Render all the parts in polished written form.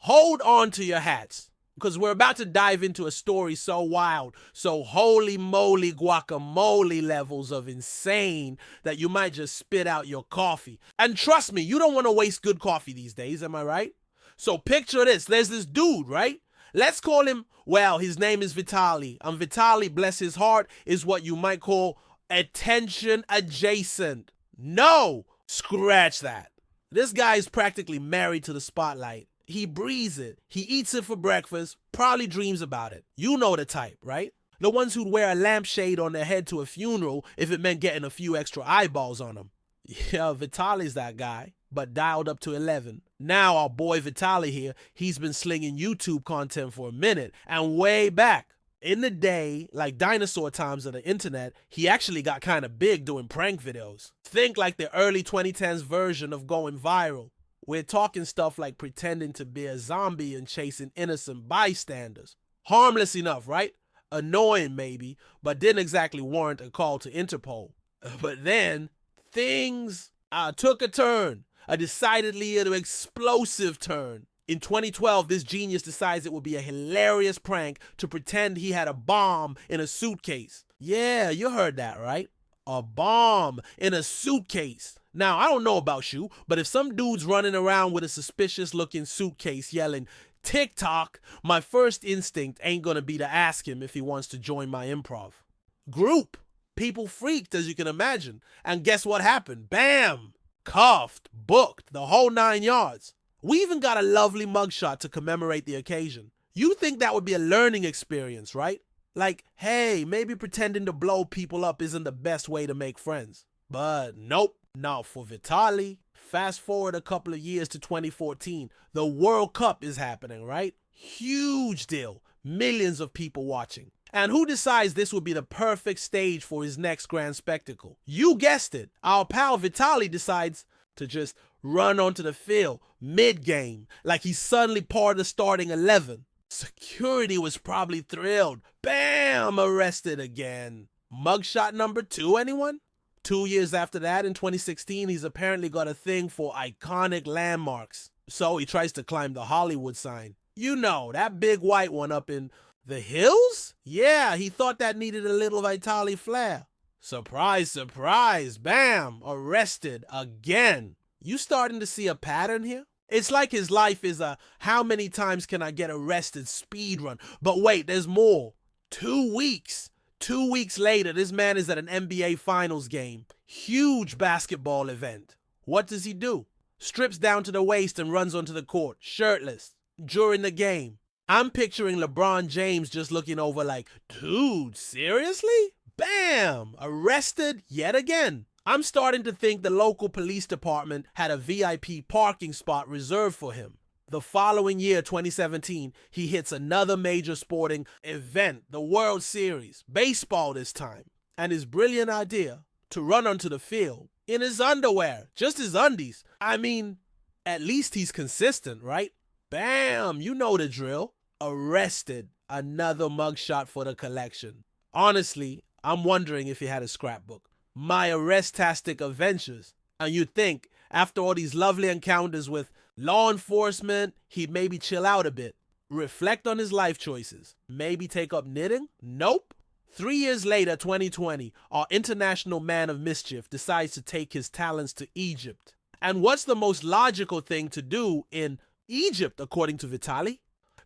hold on to your hats, because we're about to dive into a story so wild, so holy moly guacamole levels of insane that you might just spit out your coffee. And trust me, you don't want to waste good coffee these days, am I right? So picture this, there's this dude, right? Let's call him, well, his name is Vitaly. And Vitaly, bless his heart, is what you might call attention adjacent. No, scratch that. This guy is practically married to the spotlight. He breathes it. He eats it for breakfast, probably dreams about it. You know the type, right? The ones who'd wear a lampshade on their head to a funeral if it meant getting a few extra eyeballs on them. Yeah, Vitaly's that guy, but dialed up to 11. Now our boy Vitaly here, he's been slinging YouTube content for a minute, and way back in the day, like dinosaur times of the internet, he actually got kind of big doing prank videos. Think like the early 2010s version of going viral. We're talking stuff like pretending to be a zombie and chasing innocent bystanders. Harmless enough, right? Annoying maybe, but didn't exactly warrant a call to Interpol. But then, things took a turn, a decidedly explosive turn. In 2012, this genius decides it would be a hilarious prank to pretend he had a bomb in a suitcase. Yeah, you heard that, right? A bomb in a suitcase. Now, I don't know about you, but if some dude's running around with a suspicious looking suitcase yelling TikTok, my first instinct ain't gonna be to ask him if he wants to join my improv group. People freaked, as you can imagine. And guess what happened? Bam! Cuffed, booked, the whole 9 yards. We even got a lovely mugshot to commemorate the occasion. You think that would be a learning experience, right? Like, hey, maybe pretending to blow people up isn't the best way to make friends. But nope. Now for Vitaly, fast forward a couple of years to 2014, the World Cup is happening, right? Huge deal. Millions of people watching. And who decides this would be the perfect stage for his next grand spectacle? You guessed it. Our pal Vitaly decides to just run onto the field mid-game like he's suddenly part of the starting 11. Security was probably thrilled. Bam! Arrested again. Mugshot number 2, anyone? 2 years after that, in 2016, he's apparently got a thing for iconic landmarks. So he tries to climb the Hollywood sign. You know, that big white one up in the hills? Yeah, he thought that needed a little Vitaly flair. Surprise, surprise, bam, arrested again. You starting to see a pattern here? It's like his life is a how many times can I get arrested speed run. But wait, there's more. 2 weeks. 2 weeks later, this man is at an NBA Finals game. Huge basketball event. What does he do? Strips down to the waist and runs onto the court, shirtless, during the game. I'm picturing LeBron James just looking over like, dude, seriously? Bam! Arrested yet again. I'm starting to think the local police department had a VIP parking spot reserved for him. The following year, 2017, he hits another major sporting event, the World Series, baseball this time, and his brilliant idea to run onto the field in his underwear, just his undies. I mean, at least he's consistent, right? Bam, you know the drill. Arrested, another mugshot for the collection. Honestly, I'm wondering if he had a scrapbook. My arrestastic adventures. And you'd think, after all these lovely encounters with law enforcement, he'd maybe chill out a bit, reflect on his life choices, maybe take up knitting? Nope. 3 years later, 2020, our international man of mischief decides to take his talents to Egypt. And what's the most logical thing to do in Egypt, according to Vitaly?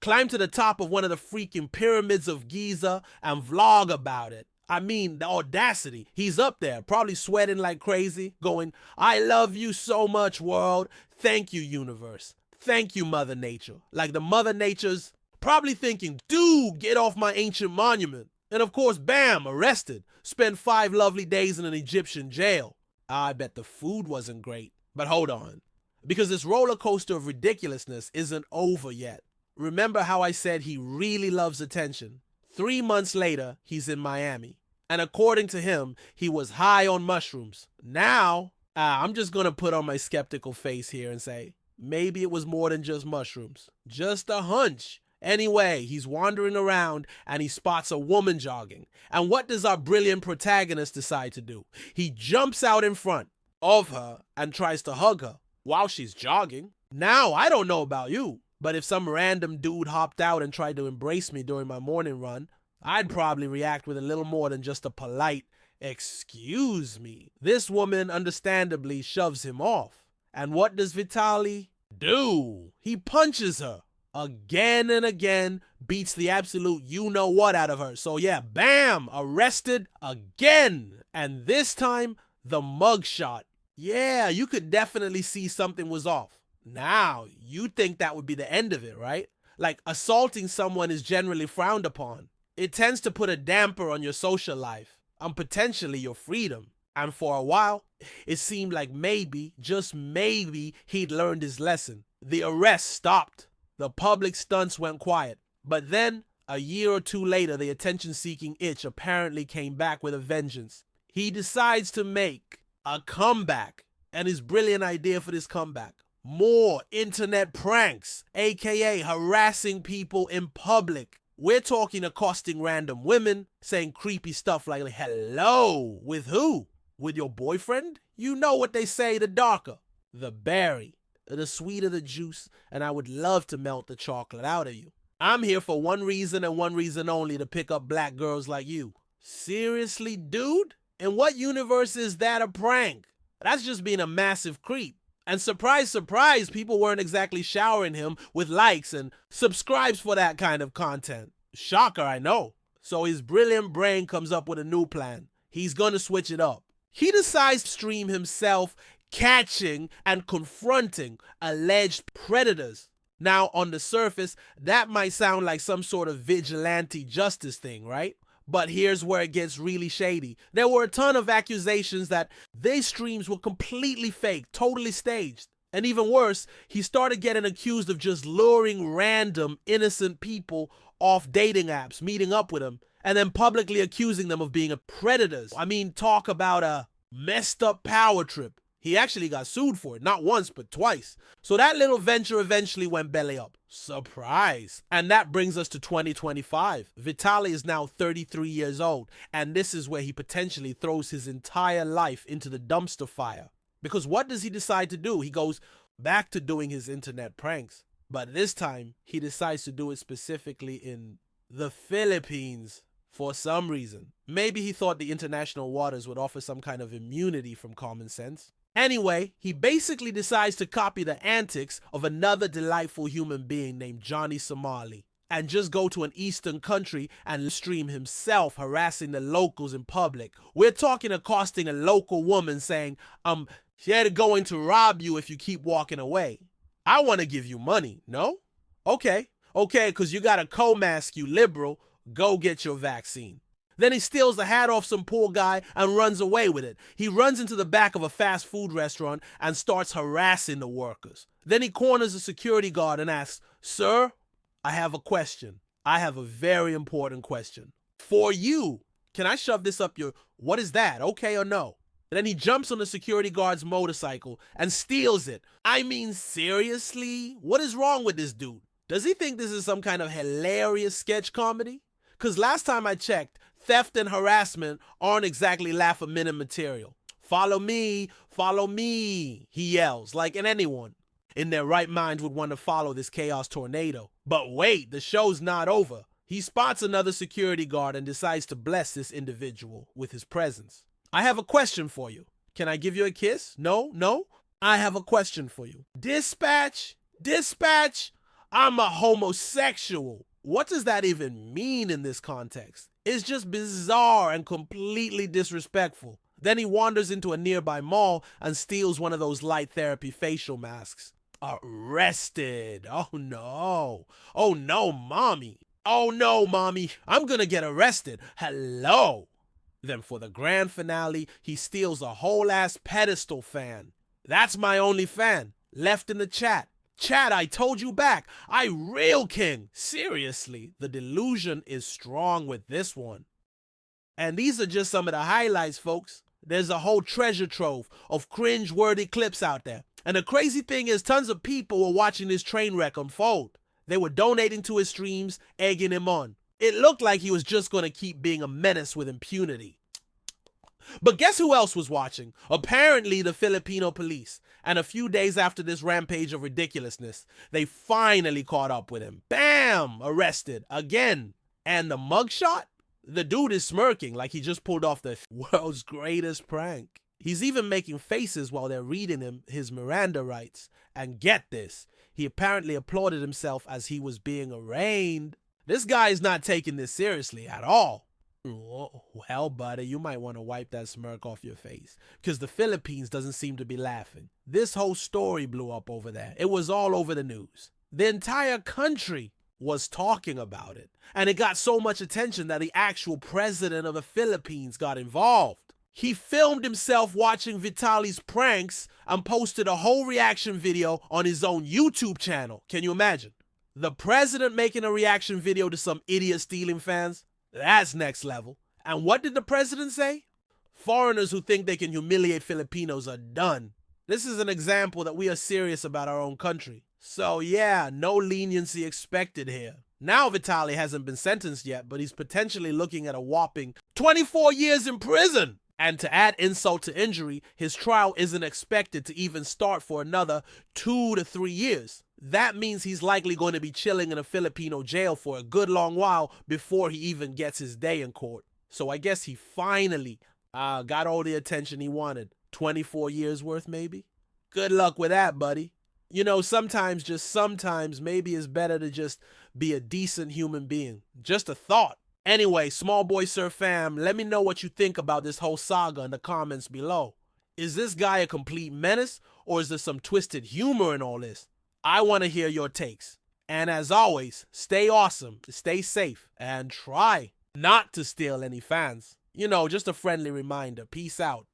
Climb to the top of one of the freaking Pyramids of Giza and vlog about it. I mean, the audacity. He's up there, probably sweating like crazy, going, I love you so much, world. Thank you, universe. Thank you, Mother Nature. Like the Mother Nature's probably thinking, dude, get off my ancient monument. And of course, bam, arrested. Spent 5 lovely days in an Egyptian jail. I bet the food wasn't great. But hold on. Because this roller coaster of ridiculousness isn't over yet. Remember how I said he really loves attention? 3 months later, he's in Miami. And according to him, he was high on mushrooms. Now, I'm just going to put on my skeptical face here and say, maybe it was more than just mushrooms. Just a hunch. Anyway, he's wandering around and he spots a woman jogging. And what does our brilliant protagonist decide to do? He jumps out in front of her and tries to hug her while she's jogging. Now, I don't know about you, But if some random dude hopped out and tried to embrace me during my morning run, I'd probably react with a little more than just a polite, "Excuse me." This woman understandably shoves him off. And what does Vitaly do? He punches her again and again, beats the absolute you-know-what out of her. So yeah, bam, arrested again. And this time, the mugshot. Yeah, you could definitely see something was off. Now, you'd think that would be the end of it, right? Like, assaulting someone is generally frowned upon. It tends to put a damper on your social life and potentially your freedom. And for a while, it seemed like maybe, just maybe, he'd learned his lesson. The arrest stopped. The public stunts went quiet. But then, a year or two later, the attention-seeking itch apparently came back with a vengeance. He decides to make a comeback. And his brilliant idea for this comeback: more internet pranks, aka harassing people in public. We're talking accosting random women, saying creepy stuff like, "Hello," with who? With your boyfriend? You know what they say, the darker the berry, the sweeter the juice, and I would love to melt the chocolate out of you. I'm here for one reason and one reason only: to pick up black girls like you. Seriously, dude? In what universe is that a prank? That's just being a massive creep. And surprise, surprise, people weren't exactly showering him with likes and subscribes for that kind of content. Shocker, I know. So his brilliant brain comes up with a new plan. He's gonna switch it up. He decides to stream himself catching and confronting alleged predators. Now, on the surface, that might sound like some sort of vigilante justice thing, right? But here's where it gets really shady. There were a ton of accusations that these streams were completely fake, totally staged. And even worse, he started getting accused of just luring random, innocent people off dating apps, meeting up with them, and then publicly accusing them of being predators. I mean, talk about a messed up power trip. He actually got sued for it, not once, but twice. So that little venture eventually went belly up. Surprise. And that brings us to 2025. Vitaly is now 33 years old, and this is where he potentially throws his entire life into the dumpster fire. Because what does he decide to do? He goes back to doing his internet pranks. But this time, he decides to do it specifically in the Philippines for some reason. Maybe he thought the international waters would offer some kind of immunity from common sense. Anyway, he basically decides to copy the antics of another delightful human being named Johnny Somali and just go to an eastern country and stream himself harassing the locals in public. We're talking accosting a local woman saying, "They're going to rob you if you keep walking away. I want to give you money, no? Okay, because you got a co-mask, you liberal. Go get your vaccine." Then he steals the hat off some poor guy and runs away with it. He runs into the back of a fast food restaurant and starts harassing the workers. Then he corners a security guard and asks, "Sir, I have a question. I have a very important question. For you. Can I shove this up your... What is that? Okay or no?" And then he jumps on the security guard's motorcycle and steals it. I mean, seriously? What is wrong with this dude? Does he think this is some kind of hilarious sketch comedy? Because last time I checked, theft and harassment aren't exactly laugh-a-minute material. Follow me, he yells, like anyone in their right mind would want to follow this chaos tornado. But wait, the show's not over. He spots another security guard and decides to bless this individual with his presence. "I have a question for you. Can I give you a kiss? No? I have a question for you. Dispatch, I'm a homosexual." What does that even mean in this context? It's just bizarre and completely disrespectful. Then he wanders into a nearby mall and steals one of those light therapy facial masks. Arrested. Oh no, mommy. Oh no, mommy. I'm gonna get arrested. Hello. Then for the grand finale, he steals a whole ass pedestal fan. "That's my only fan. Left in the chat. Chat, I told you back. I real king." Seriously, the delusion is strong with this one. And these are just some of the highlights, folks. There's a whole treasure trove of cringe-worthy clips out there. And the crazy thing is, tons of people were watching this train wreck unfold. They were donating to his streams, egging him on. It looked like he was just going to keep being a menace with impunity. But guess who else was watching? Apparently the Filipino police. And a few days after this rampage of ridiculousness, they finally caught up with him. Bam! Arrested again. And the mugshot? The dude is smirking like he just pulled off the world's greatest prank. He's even making faces while they're reading him his Miranda rights. And get this, he apparently applauded himself as he was being arraigned. This guy is not taking this seriously at all. Well, buddy, you might want to wipe that smirk off your face, because the Philippines doesn't seem to be laughing. This whole story blew up over there. It was all over the news. The entire country was talking about it, and it got so much attention that the actual president of the Philippines got involved. He filmed himself watching Vitaly's pranks and posted a whole reaction video on his own YouTube channel. Can you imagine? The president making a reaction video to some idiot stealing fans? That's next level. And what did the president say? Foreigners who think they can humiliate Filipinos are done. This is an example that we are serious about our own country. So yeah, no leniency expected here. Now Vitaly hasn't been sentenced yet, but he's potentially looking at a whopping 24 years in prison. And to add insult to injury, his trial isn't expected to even start for another 2 to 3 years. That means he's likely going to be chilling in a Filipino jail for a good long while before he even gets his day in court. So I guess he finally got all the attention he wanted. 24 years worth, maybe? Good luck with that, buddy. You know, sometimes, just sometimes, maybe it's better to just be a decent human being. Just a thought. Anyway, Small Boy Sir fam, let me know what you think about this whole saga in the comments below. Is this guy a complete menace, or is there some twisted humor in all this? I want to hear your takes. And as always, stay awesome, stay safe, and try not to steal any fans. You know, just a friendly reminder. Peace out.